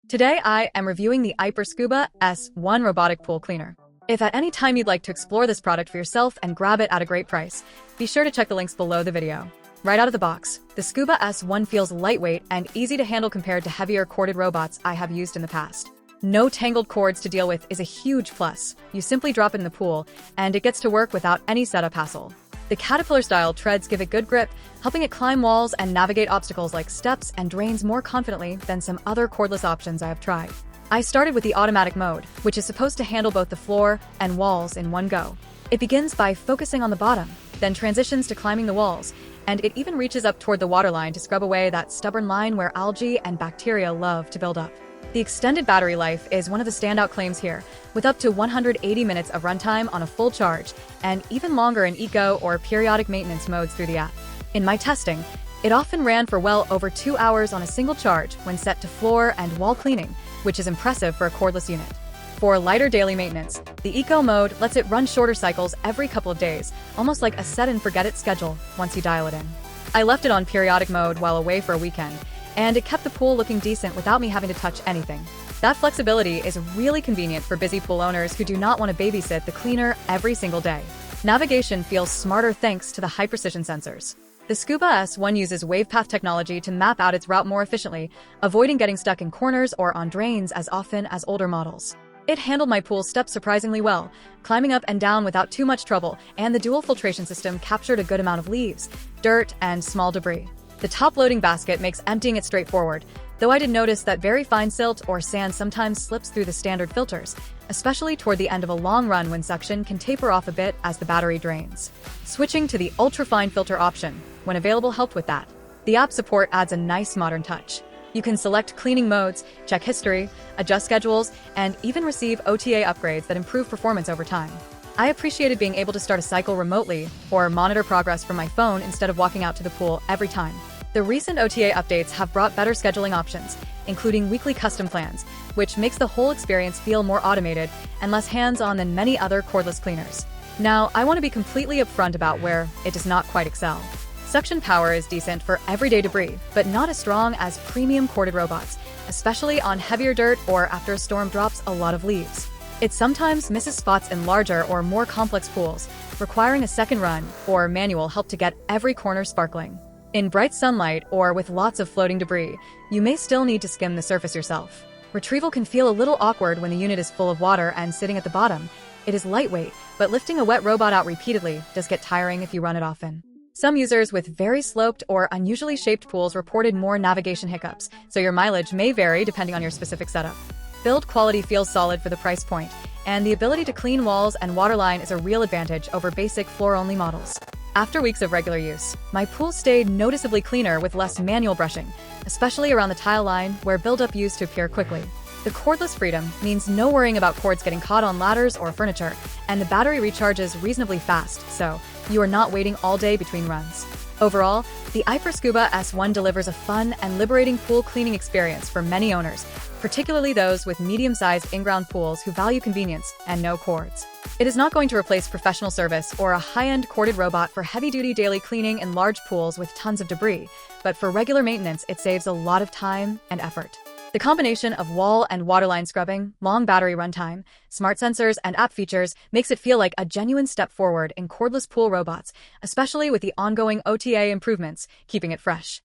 Today I am reviewing the Aiper Scuba S1 Robotic Pool Cleaner. If at any time you'd like to explore this product for yourself and grab it at a great price, be sure to check the links below the video. Right out of the box, the Scuba S1 feels lightweight and easy to handle compared to heavier corded robots I have used in the past. No tangled cords to deal with is a huge plus. You simply drop it in the pool, and it gets to work without any setup hassle. The Caterpillar-style treads give it good grip, helping it climb walls and navigate obstacles like steps and drains more confidently than some other cordless options I have tried. I started with the automatic mode, which is supposed to handle both the floor and walls in one go. It begins by focusing on the bottom, then transitions to climbing the walls, and it even reaches up toward the waterline to scrub away that stubborn line where algae and bacteria love to build up. The extended battery life is one of the standout claims here, with up to 180 minutes of runtime on a full charge, and even longer in eco or periodic maintenance modes through the app. In my testing, it often ran for well over 2 hours on a single charge when set to floor and wall cleaning, which is impressive for a cordless unit. For lighter daily maintenance, the eco mode lets it run shorter cycles every couple of days, almost like a set-and-forget-it schedule once you dial it in. I left it on periodic mode while away for a weekend, and it kept the pool looking decent without me having to touch anything. That flexibility is really convenient for busy pool owners who do not want to babysit the cleaner every single day. Navigation feels smarter thanks to the high-precision sensors. The Scuba S1 uses WavePath technology to map out its route more efficiently, avoiding getting stuck in corners or on drains as often as older models. It handled my pool steps surprisingly well, climbing up and down without too much trouble, and the dual filtration system captured a good amount of leaves, dirt, and small debris. The top-loading basket makes emptying it straightforward, though I did notice that very fine silt or sand sometimes slips through the standard filters, especially toward the end of a long run when suction can taper off a bit as the battery drains. Switching to the ultra-fine filter option, when available, helped with that. The app support adds a nice modern touch. You can select cleaning modes, check history, adjust schedules, and even receive OTA upgrades that improve performance over time. I appreciated being able to start a cycle remotely or monitor progress from my phone instead of walking out to the pool every time. The recent OTA updates have brought better scheduling options, including weekly custom plans, which makes the whole experience feel more automated and less hands-on than many other cordless cleaners. Now, I want to be completely upfront about where it does not quite excel. Suction power is decent for everyday debris, but not as strong as premium corded robots, especially on heavier dirt or after a storm drops a lot of leaves. It sometimes misses spots in larger or more complex pools, requiring a second run or manual help to get every corner sparkling. In bright sunlight or with lots of floating debris, you may still need to skim the surface yourself. Retrieval can feel a little awkward when the unit is full of water and sitting at the bottom. It is lightweight, but lifting a wet robot out repeatedly does get tiring if you run it often. Some users with very sloped or unusually shaped pools reported more navigation hiccups, so your mileage may vary depending on your specific setup. Build quality feels solid for the price point, and the ability to clean walls and waterline is a real advantage over basic floor-only models. After weeks of regular use, my pool stayed noticeably cleaner with less manual brushing, especially around the tile line where buildup used to appear quickly. The cordless freedom means no worrying about cords getting caught on ladders or furniture, and the battery recharges reasonably fast, so you are not waiting all day between runs. Overall, the Aiper Scuba S1 delivers a fun and liberating pool cleaning experience for many owners, particularly those with medium-sized in-ground pools who value convenience and no cords. It is not going to replace professional service or a high-end corded robot for heavy-duty daily cleaning in large pools with tons of debris, but for regular maintenance it saves a lot of time and effort. The combination of wall and waterline scrubbing, long battery runtime, smart sensors, and app features makes it feel like a genuine step forward in cordless pool robots, especially with the ongoing OTA improvements, keeping it fresh.